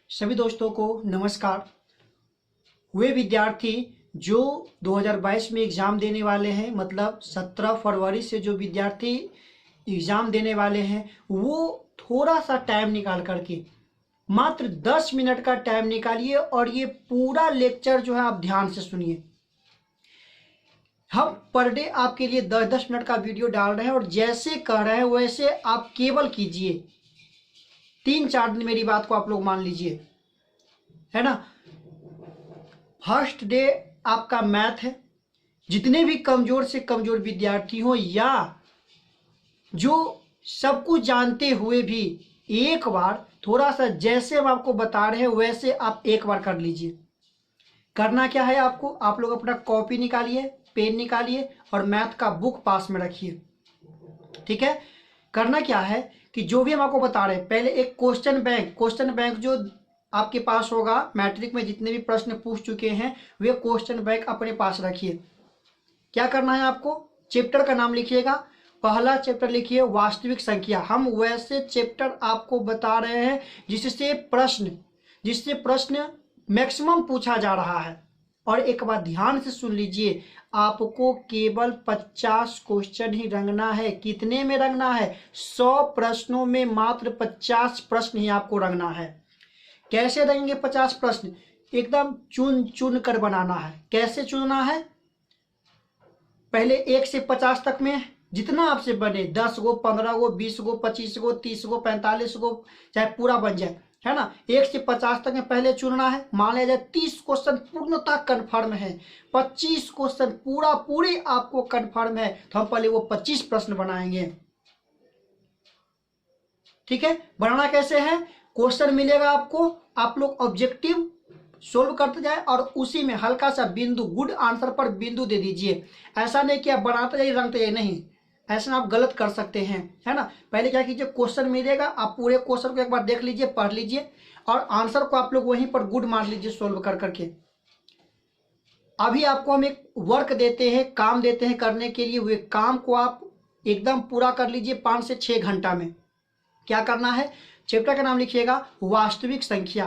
सभी दोस्तों को नमस्कार। वे विद्यार्थी जो 2022 में एग्ज़ाम देने वाले हैं, मतलब 17 फरवरी से जो विद्यार्थी एग्ज़ाम देने वाले हैं, वो थोड़ा सा टाइम निकाल करके मात्र 10 मिनट का टाइम निकालिए और ये पूरा लेक्चर जो है आप ध्यान से सुनिए। हम पर डे आपके लिए 10-10 मिनट का वीडियो डाल रहे हैं और जैसे कह रहे हैं वैसे आप केवल कीजिए। 3-4 दिन मेरी बात को आप लोग मान लीजिए, है ना। फर्स्ट डे आपका मैथ है। जितने भी कमजोर से कमजोर विद्यार्थी हो या जो सब कुछ जानते हुए भी एक बार थोड़ा सा जैसे हम आपको बता रहे हैं वैसे आप एक बार कर लीजिए। करना क्या है आपको, आप लोग अपना कॉपी निकालिए, पेन निकालिए और मैथ का बुक पास में रखिए। ठीक है। करना क्या है कि जो भी हम आपको बता रहे हैं, पहले एक क्वेश्चन बैंक जो आपके पास होगा, मैट्रिक में जितने भी प्रश्न पूछ चुके हैं वे क्वेश्चन बैंक अपने पास रखिए। क्या करना है आपको, चैप्टर का नाम लिखिएगा। पहला चैप्टर लिखिए वास्तविक संख्या। हम वैसे चैप्टर आपको बता रहे हैं जिससे प्रश्न मैक्सिमम पूछा जा रहा है। और एक बात ध्यान से सुन लीजिए, आपको केवल 50 क्वेश्चन ही रंगना है। कितने में रंगना है? 100 प्रश्नों में मात्र 50 प्रश्न ही आपको रंगना है। कैसे रहेंगे 50 प्रश्न? एकदम चुन चुन कर बनाना है। कैसे चुनना है? पहले 1 से 50 तक में जितना आपसे बने, 10 गो, 15 गो, 20 गो, 25 गो, 30 गो, 45 गो, चाहे पूरा बन जाए, है ना। 1 से 50 तक में पहले चुनना है। मान लिया जाए 30 क्वेश्चन पूर्णतः कन्फर्म है, 25 क्वेश्चन पूरी आपको कन्फर्म है, तो हम पहले वो 25 प्रश्न बनाएंगे। ठीक है। बनाना कैसे है? क्वेश्चन मिलेगा आपको, आप लोग ऑब्जेक्टिव सोल्व करते जाए और उसी में हल्का सा बिंदु, गुड आंसर पर बिंदु दे दीजिए। ऐसा नहीं कि आप बनाते जाइए रंगते जाइए, नहीं, ऐसा आप गलत कर सकते हैं, है ना। पहले क्या कीजिए, क्वेश्चन मिलेगा, आप पूरे क्वेश्चन को एक बार देख लीजिए, पढ़ लीजिए और आंसर को आप लोग वहीं पर गुड मार लीजिए सोल्व कर करके। अभी आपको हम एक वर्क देते हैं, काम देते हैं करने के लिए, वे काम को आप एकदम पूरा कर लीजिए 5 से 6 घंटा में। क्या करना है? चैप्टर का नाम लिखिएगा वास्तविक संख्या।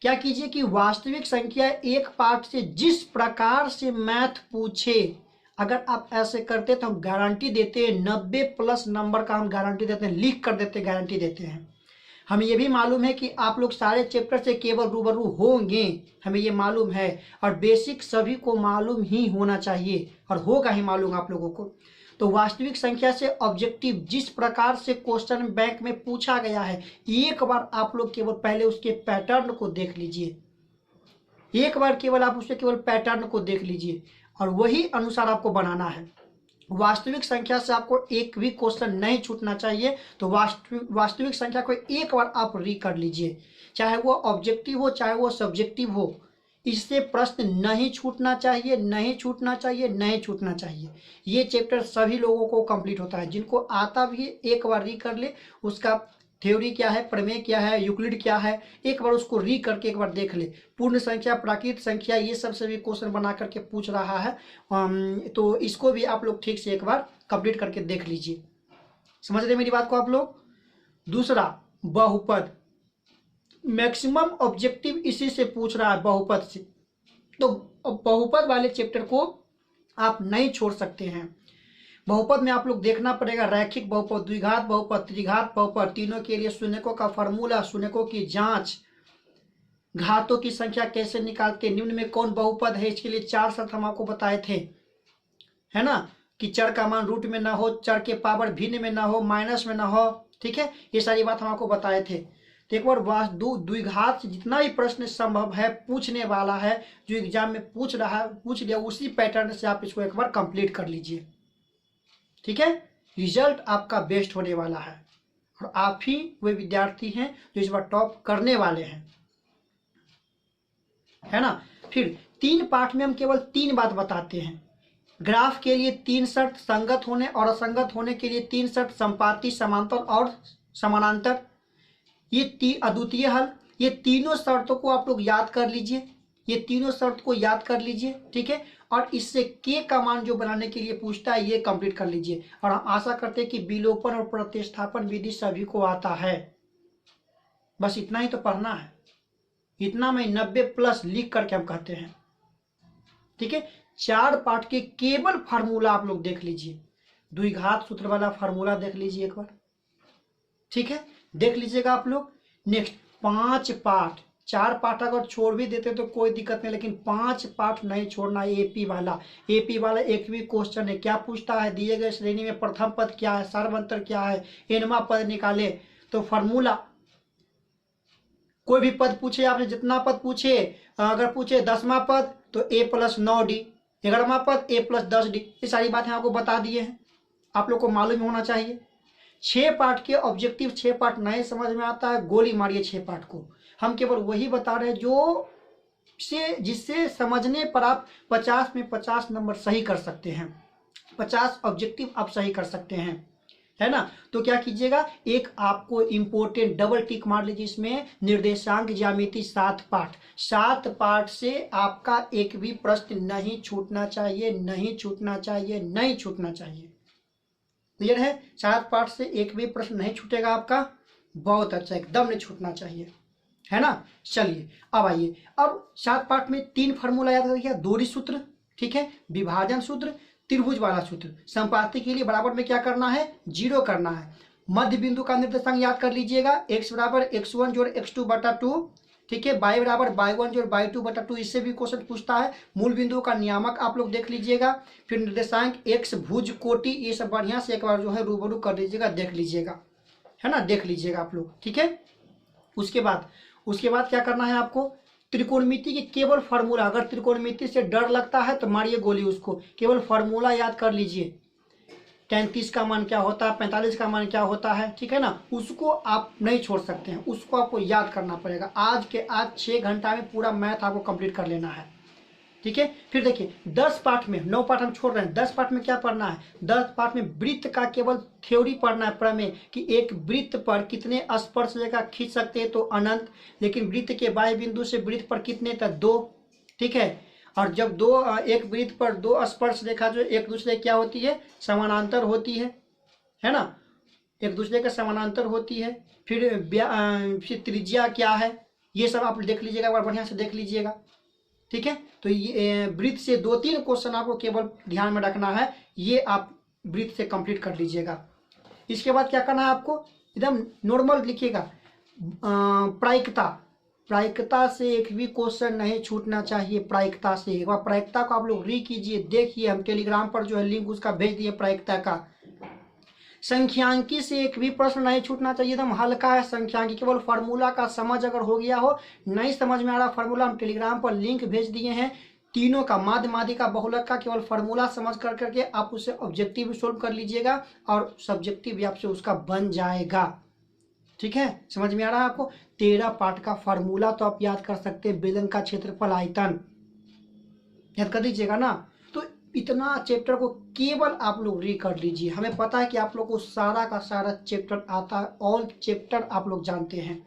क्या कीजिए कि वास्तविक संख्या एक पार्ट से जिस प्रकार से मैथ पूछे, अगर आप ऐसे करते तो हम गारंटी देते हैं 90+ नंबर का हम गारंटी देते हैं, लिख कर देते, गारंटी देते हैं। हमें ये भी मालूम है कि आप लोग सारे चैप्टर से केवल रूबरू होंगे, हमें ये मालूम है। और बेसिक सभी को मालूम ही होना चाहिए और होगा ही मालूम आप लोगों को। तो वास्तविक संख्या से ऑब्जेक्टिव जिस प्रकार से क्वेश्चन बैंक में पूछा गया है, एक बार आप लोग केवल पहले उसके पैटर्न को देख लीजिए। एक बार केवल आप उसके केवल पैटर्न को देख लीजिए और वही अनुसार आपको बनाना है। वास्तविक संख्या से आपको एक भी क्वेश्चन नहीं छूटना चाहिए। तो वास्तविक संख्या को एक बार आप री कर लीजिए, चाहे वो ऑब्जेक्टिव हो चाहे वो सब्जेक्टिव हो। इससे प्रश्न नहीं छूटना चाहिए, नहीं छूटना चाहिए, नहीं छूटना चाहिए। ये चैप्टर सभी लोगों को कंप्लीट होता है। जिनको आता भी एक बार री कर ले, उसका थ्योरी क्या है, प्रमेय क्या है, यूक्लिड क्या है, एक बार उसको री करके एक बार देख ले। पूर्ण संख्या, प्राकृत संख्या, ये सब से भी क्वेश्चन बना करके पूछ रहा है, तो इसको भी आप लोग ठीक से एक बार कंप्लीट करके देख लीजिए। समझ रहे मेरी बात को आप लोग। दूसरा, बहुपद। मैक्सिमम ऑब्जेक्टिव इसी से पूछ रहा है, बहुपद से। तो बहुपद वाले चैप्टर को आप नहीं छोड़ सकते हैं। बहुपद में आप लोग देखना पड़ेगा रैखिक बहुपद, द्विघात बहुपद, त्रिघात बहुपद, तीनों के लिए शून्यकों का फॉर्मूला, शून्यकों की जांच, घातों की संख्या कैसे निकालते, निम्न में कौन बहुपद है, इसके लिए 4 शर्त हम आपको बताए थे, है ना। कि चर का मान रूट में ना हो, चर के पावर भिन्न में ना हो, माइनस में ना हो। ठीक है, ये सारी बात हम आपको बताए थे। तो एक बार द्विघात से जितना भी प्रश्न संभव है पूछने वाला है, जो एग्जाम में पूछ रहा है, पूछ लिया, उसी पैटर्न से आप इसको एक बार कंप्लीट कर लीजिए। ठीक है, रिजल्ट आपका बेस्ट होने वाला है और आप ही वे विद्यार्थी हैं जो इस बार टॉप करने वाले हैं, है ना। फिर 3 पार्ट में हम केवल 3 बात बताते हैं। ग्राफ के लिए 3 शर्त, संगत होने और असंगत होने के लिए 3 शर्त, संपाती, समांतर और समानांतर, ये अद्वितीय हल। ये तीनों शर्तों को आप लोग याद कर लीजिए, ये तीनों शर्त को याद कर लीजिए। ठीक है, और इससे के का मान जो बनाने के लिए पूछता है ये कंप्लीट कर लीजिए। और हम आशा करते हैं कि विलोपन और प्रतिस्थापन विधि सभी को आता है। बस इतना ही तो पढ़ना है। इतना में 90 प्लस लिख करके हम कहते हैं। ठीक है, 4 पार्ट के केवल फार्मूला आप लोग देख लीजिए, द्विघात सूत्र वाला फार्मूला देख लीजिए एक बार। ठीक है, देख लीजिएगा आप लोग। नेक्स्ट 5 पार्ट, 4 पार्ट अगर छोड़ भी देते तो कोई दिक्कत नहीं, लेकिन 5 पार्ट नहीं छोड़ना। एपी वाला एक भी क्वेश्चन है, क्या पूछता है, दिए गए श्रेणी में प्रथम पद क्या है, सर्वंतर क्या है, एनवा पद निकाले। तो फार्मूला कोई भी पद पूछे आपने, जितना पद पूछे, अगर पूछे 10वां पद तो a + 9d, 11वां पद a + 10d, ये सारी बातें आपको बता दिए हैं, आप लोग को मालूम होना चाहिए। 6 पार्ट के ऑब्जेक्टिव, 6 पार्ट नहीं समझ में आता है, गोली मारिए 6 पार्ट को। हम केवल वही बता रहे हैं जो जिससे समझने पर आप 50 में 50 नंबर सही कर सकते हैं, 50 ऑब्जेक्टिव आप सही कर सकते हैं, है ना। तो क्या कीजिएगा, एक आपको इंपोर्टेंट डबल टिक मार लीजिए इसमें, निर्देशांक ज्यामिति 7 पार्ट। 7 पार्ट से आपका एक भी प्रश्न नहीं छूटना चाहिए, नहीं छूटना चाहिए, नहीं छूटना चाहिए। क्लियर है, 7 पार्ट से एक भी प्रश्न नहीं छूटेगा आपका, बहुत अच्छा, एकदम नहीं छूटना चाहिए, है ना। चलिए अब आइए, अब 7 पार्ट में 3 फार्मूला याद रखिए, दोहरी सूत्र, ठीक है, विभाजन सूत्र, त्रिभुज वाला सूत्र। संपाति के लिए बराबर में क्या करना है, 0 करना है। मध्य बिंदु का निर्देशांक याद कर लीजिएगा, x बराबर x1 जोड़ x2 बटा 2, ठीक है, y बराबर y1 जोड़ y2 बटा 2, इससे भी क्वेश्चन पूछता है। मूल बिंदु का नियामक आप लोग देख लीजिएगा, फिर निर्देशांक x, भुज, कोटि, ये सब बढ़िया से एक बार जो है रूबरू कर लीजिएगा, देख लीजिएगा, है ना, देख लीजिएगा आप लोग। ठीक है, उसके बाद क्या करना है आपको, त्रिकोणमिति की केवल फार्मूला, अगर त्रिकोणमिति से डर लगता है तो मारिए गोली उसको, केवल फार्मूला याद कर लीजिए। 33 का मान क्या होता है, 45 का मान क्या होता है, ठीक है ना, उसको आप नहीं छोड़ सकते हैं, उसको आपको याद करना पड़ेगा। आज 6 घंटा में पूरा मैथ आपको कंप्लीट कर लेना है। ठीक है, फिर देखिए 10 पार्ट में, 9 पार्ट हम छोड़ रहे हैं, 10 पार्ट में क्या पढ़ना है, 10 पार्ट में वृत्त का केवल थ्योरी पढ़ना है, प्रमेय कि एक वृत्त पर कितने स्पर्श रेखा खींच सकते हैं, तो अनंत, लेकिन वृत्त के बाह्य बिंदु से वृत्त पर कितने तक, 2। ठीक है, और जब एक वृत्त पर 2 स्पर्श रेखा जो एक दूसरे क्या होती है, समानांतर होती है ना, एक दूसरे के समानांतर होती है। फिर त्रिज्या क्या है, ये सब आप देख लीजिएगा, एक बार बढ़िया से देख लीजिएगा। ठीक है, तो ये वृत्त से 2-3 क्वेश्चन आपको केवल ध्यान में रखना है, ये आप वृत्त से कंप्लीट कर लीजिएगा। इसके बाद क्या करना है आपको, एकदम नॉर्मल लिखिएगा, प्रायिकता से एक भी क्वेश्चन नहीं छूटना चाहिए। प्रायिकता से एक बार प्रायिकता को आप लोग री कीजिए, देखिए, हम टेलीग्राम पर जो है लिंक उसका भेज दिए प्रायिकता का। संख्यांकी से एक भी प्रश्न नहीं छूटना चाहिए, एकदम हल्का है संख्यांकी, केवल फार्मूला का समझ अगर हो गया हो, नहीं समझ में आ रहा फार्मूला, हम टेलीग्राम पर लिंक भेज दिए हैं, तीनों का, माध्य, माध्यिका, बहुलक का, केवल फार्मूला समझ कर करके आप उसे ऑब्जेक्टिव भी सोल्व कर लीजिएगा और सब्जेक्टिव भी आपसे उसका बन जाएगा। ठीक है, समझ में आ रहा है आपको। 13 पार्ट का फार्मूला तो आप याद कर सकते हैं, बेलन का क्षेत्रफल, आयतन याद कर दीजिएगा ना। तो इतना चैप्टर को केवल आप लोग री कर लीजिए, हमें पता है कि आप लोग को सारा का सारा चैप्टर आता है, ऑल चैप्टर आप लोग जानते हैं,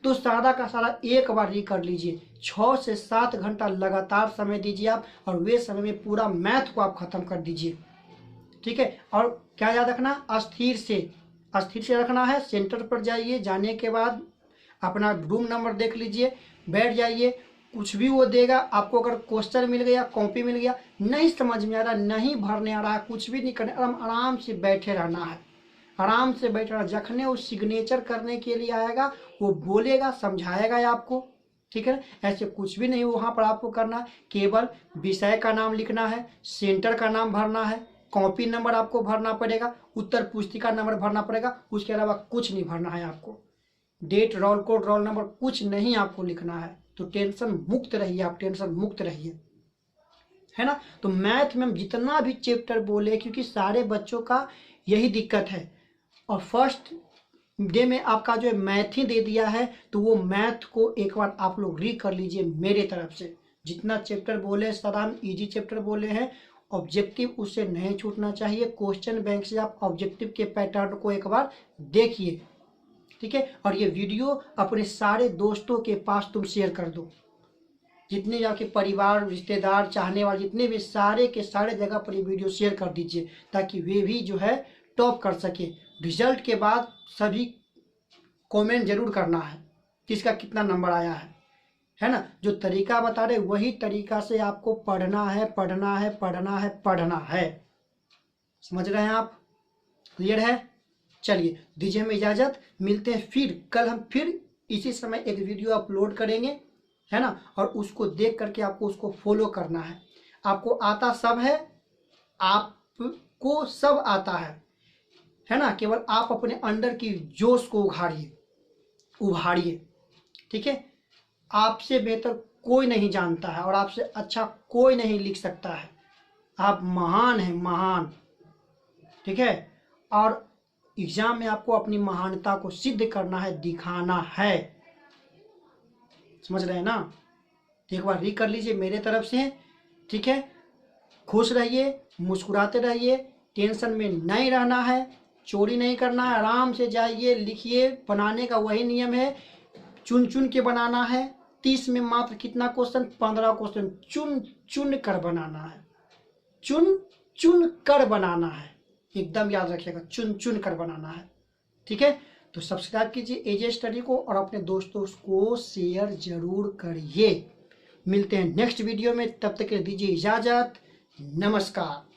तो सारा का सारा एक बार री कर लीजिए। 6 से 7 घंटा लगातार समय दीजिए आप, और वे समय में पूरा मैथ को आप खत्म कर दीजिए। ठीक है, और क्या याद रखना, अस्थिर से रखना है। सेंटर पर जाइए, जाने के बाद अपना रूम नंबर देख लीजिए, बैठ जाइए, कुछ भी वो देगा आपको, अगर क्वेश्चन मिल गया, कॉपी मिल गया, नहीं समझ में आ रहा, नहीं भरने आ रहा, कुछ भी नहीं करना, आराम से बैठे रहना है, आराम से बैठना। जखने वो सिग्नेचर करने के लिए आएगा, वो बोलेगा, समझाएगा आपको। ठीक है, ऐसे कुछ भी नहीं वहाँ पर आपको करना है, केवल विषय का नाम लिखना है, सेंटर का नाम भरना है, कॉपी नंबर आपको भरना पड़ेगा, उत्तर पुस्तिका नंबर भरना पड़ेगा, उसके अलावा कुछ नहीं भरना है आपको। Date, roll code, roll number कुछ नहीं आपको लिखना है। तो टेंशन मुक्त रहिए, आप टेंशन मुक्त रहिए, है ना। तो मैथ में हम जितना भी चैप्टर बोले, क्योंकि सारे बच्चों का यही दिक्कत है, और फर्स्ट डे में आपका जो है मैथ ही दे दिया है, तो वो मैथ को एक बार आप लोग री कर लीजिए मेरे तरफ से। जितना चैप्टर बोले साधारण इजी चैप्टर बोले हैं, ऑब्जेक्टिव उससे नहीं छूटना चाहिए। क्वेश्चन बैंक से आप ऑब्जेक्टिव के पैटर्न को एक बार देखिए। ठीक है, और ये वीडियो अपने सारे दोस्तों के पास तुम शेयर कर दो, जितने आपके परिवार, रिश्तेदार, चाहने वाले जितने भी, सारे के सारे जगह पर ये वीडियो शेयर कर दीजिए, ताकि वे भी जो है टॉप कर सके। रिजल्ट के बाद सभी कमेंट जरूर करना है किसका कितना नंबर आया है। है ना। जो तरीका बता रहे वही तरीका से आपको पढ़ना है, पढ़ना है, पढ़ना है, पढ़ना है। समझ रहे हैं आप? क्लियर है? चलिए दीजिए हमें इजाजत, मिलते हैं फिर कल। हम फिर इसी समय एक वीडियो अपलोड करेंगे, है ना। और उसको देख करके आपको उसको फॉलो करना है। आपको आता सब है, आपको सब आता है ना। केवल आप अपने अंदर की जोश को उभारिए, ठीक है। आपसे बेहतर कोई नहीं जानता है और आपसे अच्छा कोई नहीं लिख सकता है। आप महान हैं, महान, ठीक है। और एग्जाम में आपको अपनी महानता को सिद्ध करना है, दिखाना है। समझ रहे हैं ना? एक बार री कर लीजिए मेरे तरफ से, ठीक है। खुश रहिए, मुस्कुराते रहिए, टेंशन में नहीं रहना है, चोरी नहीं करना है, आराम से जाइए, लिखिए। बनाने का वही नियम है, चुन चुन के बनाना है। 30 में मात्र कितना क्वेश्चन? 15 क्वेश्चन चुन चुन कर बनाना है, चुन चुन कर बनाना है। एकदम याद रखिएगा, चुन चुन कर बनाना है, ठीक है। तो सब्सक्राइब कीजिए एजे स्टडी को और अपने दोस्तों को शेयर जरूर करिए। मिलते हैं नेक्स्ट वीडियो में, तब तक के लिए दीजिए इजाजत। नमस्कार।